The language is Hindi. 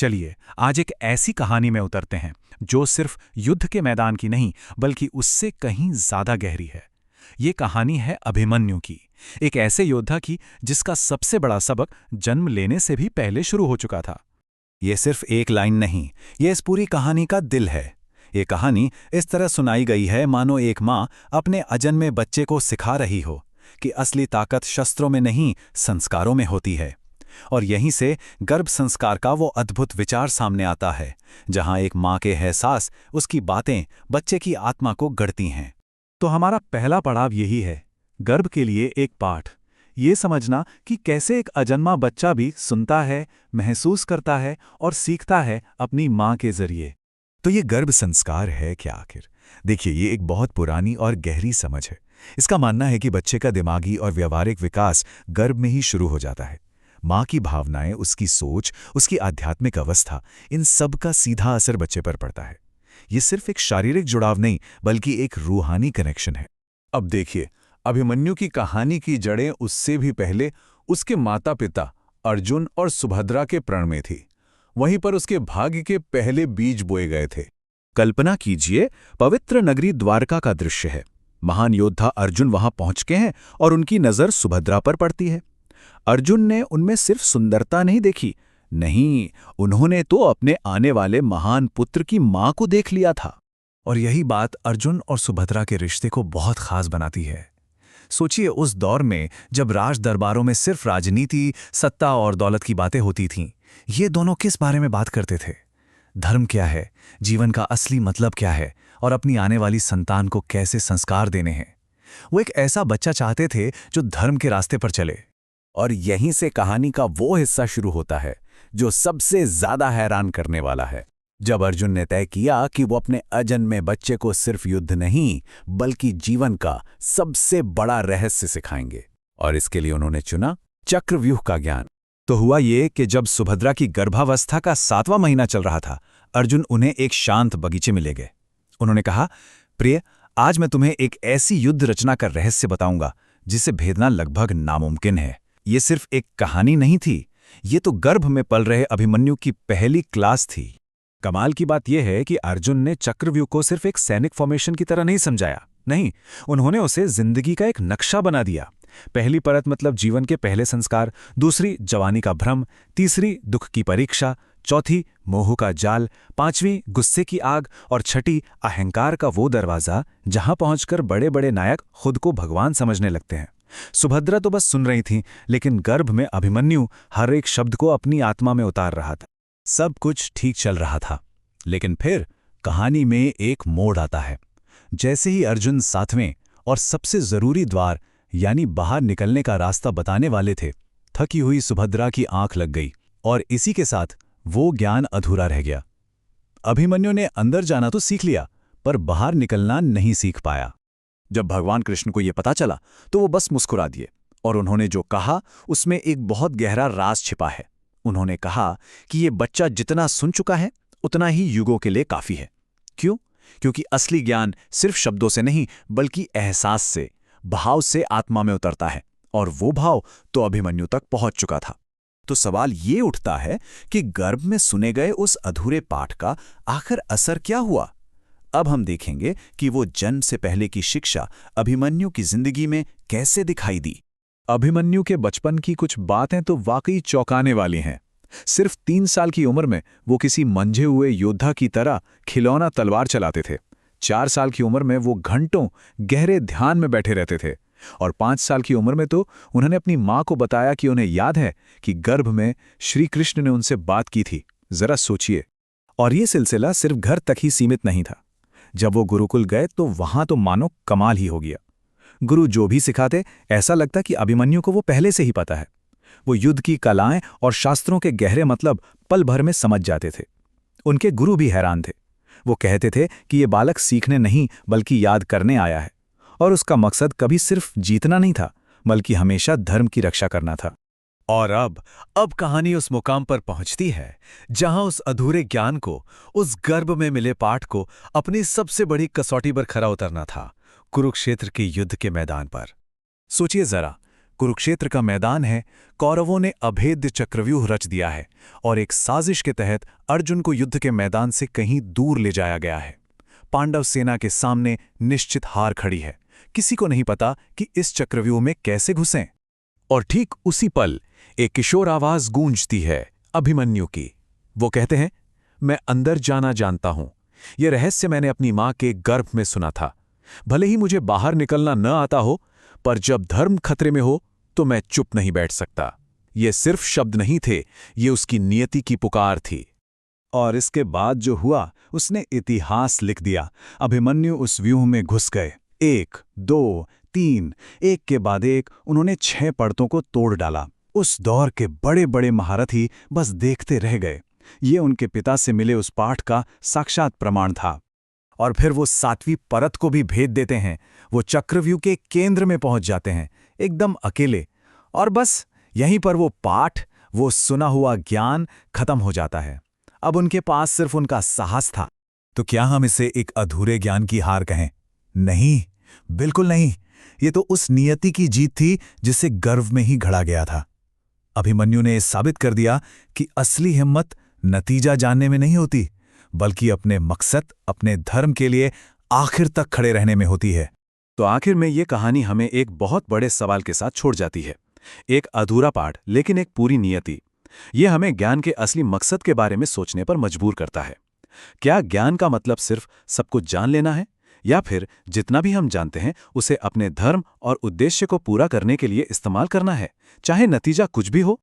चलिए आज एक ऐसी कहानी में उतरते हैं जो सिर्फ युद्ध के मैदान की नहीं बल्कि उससे कहीं ज्यादा गहरी है। ये कहानी है अभिमन्यु की, एक ऐसे योद्धा की जिसका सबसे बड़ा सबक जन्म लेने से भी पहले शुरू हो चुका था। ये सिर्फ एक लाइन नहीं, ये इस पूरी कहानी का दिल है। ये कहानी इस तरह सुनाई गई है मानो एक माँ अपने अजन्मे बच्चे को सिखा रही हो कि असली ताकत शस्त्रों में नहीं, संस्कारों में होती है। और यहीं से गर्भ संस्कार का वो अद्भुत विचार सामने आता है, जहां एक माँ के एहसास, उसकी बातें बच्चे की आत्मा को गढ़ती हैं। तो हमारा पहला पड़ाव यही है, गर्भ के लिए एक पाठ। ये समझना कि कैसे एक अजन्मा बच्चा भी सुनता है, महसूस करता है और सीखता है अपनी माँ के जरिए। तो ये गर्भ संस्कार है क्या आखिर? देखिए, ये एक बहुत पुरानी और गहरी समझ है। इसका मानना है कि बच्चे का दिमागी और व्यावहारिक विकास गर्भ में ही शुरू हो जाता है। माँ की भावनाएं, उसकी सोच, उसकी आध्यात्मिक अवस्था, इन सब का सीधा असर बच्चे पर पड़ता है। ये सिर्फ एक शारीरिक जुड़ाव नहीं बल्कि एक रूहानी कनेक्शन है। अब देखिए, अभिमन्यु की कहानी की जड़ें उससे भी पहले उसके माता पिता अर्जुन और सुभद्रा के प्रण में थी। वहीं पर उसके भाग्य के पहले बीज बोए गए थे। कल्पना कीजिए, पवित्र नगरी द्वारका का दृश्य है। महान योद्धा अर्जुन वहां पहुंचते हैं और उनकी नजर सुभद्रा पर पड़ती है। अर्जुन ने उनमें सिर्फ सुंदरता नहीं देखी, नहीं, उन्होंने तो अपने आने वाले महान पुत्र की मां को देख लिया था। और यही बात अर्जुन और सुभद्रा के रिश्ते को बहुत खास बनाती है। सोचिए, उस दौर में जब राज दरबारों में सिर्फ राजनीति, सत्ता और दौलत की बातें होती थीं, ये दोनों किस बारे में बात करते थे? धर्म क्या है, जीवन का असली मतलब क्या है और अपनी आने वाली संतान को कैसे संस्कार देने हैं। वो एक ऐसा बच्चा चाहते थे जो धर्म के रास्ते पर चले। और यहीं से कहानी का वो हिस्सा शुरू होता है जो सबसे ज्यादा हैरान करने वाला है। जब अर्जुन ने तय किया कि वो अपने अजन्मे बच्चे को सिर्फ युद्ध नहीं बल्कि जीवन का सबसे बड़ा रहस्य सिखाएंगे, और इसके लिए उन्होंने चुना चक्रव्यूह का ज्ञान। तो हुआ ये कि जब सुभद्रा की गर्भावस्था का 7वां महीना चल रहा था, अर्जुन उन्हें एक शांत बगीचे में ले गए। उन्होंने कहा, प्रिय, आज मैं तुम्हें एक ऐसी युद्ध रचना का रहस्य बताऊंगा जिसे भेदना लगभग नामुमकिन है। ये सिर्फ एक कहानी नहीं थी, ये तो गर्भ में पल रहे अभिमन्यु की पहली क्लास थी। कमाल की बात यह है कि अर्जुन ने चक्रव्यूह को सिर्फ एक सैनिक फॉर्मेशन की तरह नहीं समझाया, नहीं, उन्होंने उसे जिंदगी का एक नक्शा बना दिया। पहली परत मतलब जीवन के पहले संस्कार, दूसरी जवानी का भ्रम, तीसरी दुख की परीक्षा, चौथी मोह का जाल, पांचवीं गुस्से की आग और छठी अहंकार का वो दरवाजा जहां पहुंचकर बड़े बड़े नायक खुद को भगवान समझने लगते हैं। सुभद्रा तो बस सुन रही थी, लेकिन गर्भ में अभिमन्यु हर एक शब्द को अपनी आत्मा में उतार रहा था। सब कुछ ठीक चल रहा था, लेकिन फिर कहानी में एक मोड़ आता है। जैसे ही अर्जुन 7वें और सबसे जरूरी द्वार यानी बाहर निकलने का रास्ता बताने वाले थे, थकी हुई सुभद्रा की आंख लग गई और इसी के साथ वो ज्ञान अधूरा रह गया। अभिमन्यु ने अंदर जाना तो सीख लिया, पर बाहर निकलना नहीं सीख पाया। जब भगवान कृष्ण को यह पता चला तो वो बस मुस्कुरा दिए, और उन्होंने जो कहा उसमें एक बहुत गहरा राज छिपा है। उन्होंने कहा कि ये बच्चा जितना सुन चुका है उतना ही युगों के लिए काफी है। क्यों? क्योंकि असली ज्ञान सिर्फ शब्दों से नहीं बल्कि एहसास से, भाव से आत्मा में उतरता है, और वो भाव तो अभिमन्यु तक पहुंच चुका था। तो सवाल ये उठता है कि गर्भ में सुने गए उस अधूरे पाठ का आखिर असर क्या हुआ? अब हम देखेंगे कि वो जन्म से पहले की शिक्षा अभिमन्यु की जिंदगी में कैसे दिखाई दी। अभिमन्यु के बचपन की कुछ बातें तो वाकई चौंकाने वाली हैं। सिर्फ 3 साल की उम्र में वो किसी मंझे हुए योद्धा की तरह खिलौना तलवार चलाते थे। 4 साल की उम्र में वो घंटों गहरे ध्यान में बैठे रहते थे, और 5 साल की उम्र में तो उन्होंने अपनी माँ को बताया कि उन्हें याद है कि गर्भ में श्री कृष्ण ने उनसे बात की थी। जरा सोचिए। और ये सिलसिला सिर्फ घर तक ही सीमित नहीं था। जब वो गुरुकुल गए तो वहां तो मानो कमाल ही हो गया। गुरु जो भी सिखाते, ऐसा लगता कि अभिमन्यु को वो पहले से ही पता है। वो युद्ध की कलाएं और शास्त्रों के गहरे मतलब पल भर में समझ जाते थे। उनके गुरु भी हैरान थे। वो कहते थे कि ये बालक सीखने नहीं बल्कि याद करने आया है, और उसका मकसद कभी सिर्फ जीतना नहीं था बल्कि हमेशा धर्म की रक्षा करना था। और अब कहानी उस मुकाम पर पहुंचती है जहां उस अधूरे ज्ञान को, उस गर्भ में मिले पाठ को अपनी सबसे बड़ी कसौटी पर खरा उतरना था, कुरुक्षेत्र के युद्ध के मैदान पर। सोचिए जरा, कुरुक्षेत्र का मैदान है, कौरवों ने अभेद्य चक्रव्यूह रच दिया है और एक साजिश के तहत अर्जुन को युद्ध के मैदान से कहीं दूर ले जाया गया है। पांडव सेना के सामने निश्चित हार खड़ी है। किसी को नहीं पता कि इस चक्रव्यूह में कैसे घुसें। और ठीक उसी पल एक किशोर आवाज गूंजती है, अभिमन्यु की। वो कहते हैं, मैं अंदर जाना जानता हूं। यह रहस्य मैंने अपनी मां के गर्भ में सुना था। भले ही मुझे बाहर निकलना न आता हो, पर जब धर्म खतरे में हो तो मैं चुप नहीं बैठ सकता। ये सिर्फ शब्द नहीं थे, ये उसकी नियति की पुकार थी। और इसके बाद जो हुआ उसने इतिहास लिख दिया। अभिमन्यु उस व्यूह में घुस गए। 1, 2, 3, एक के बाद एक उन्होंने 6 पर्तों को तोड़ डाला। उस दौर के बड़े बड़े महारथी बस देखते रह गए। ये उनके पिता से मिले उस पाठ का साक्षात प्रमाण था। और फिर वो 7वीं परत को भी भेद देते हैं। वो चक्रव्यूह के केंद्र में पहुंच जाते हैं, एकदम अकेले। और बस यहीं पर वो पाठ, वो सुना हुआ ज्ञान खत्म हो जाता है। अब उनके पास सिर्फ उनका साहस था। तो क्या हम इसे एक अधूरे ज्ञान की हार कहें? नहीं, बिल्कुल नहीं। ये तो उस नियति की जीत थी जिसे गर्व में ही घड़ा गया था। अभिमन्यु ने साबित कर दिया कि असली हिम्मत नतीजा जानने में नहीं होती, बल्कि अपने मकसद, अपने धर्म के लिए आखिर तक खड़े रहने में होती है। तो आखिर में ये कहानी हमें एक बहुत बड़े सवाल के साथ छोड़ जाती है। एक अधूरा पाठ, लेकिन एक पूरी नियति। ये हमें ज्ञान के असली मकसद के बारे में सोचने पर मजबूर करता है। क्या ज्ञान का मतलब सिर्फ सब कुछ जान लेना है, या फिर जितना भी हम जानते हैं उसे अपने धर्म और उद्देश्य को पूरा करने के लिए इस्तेमाल करना है, चाहे नतीजा कुछ भी हो?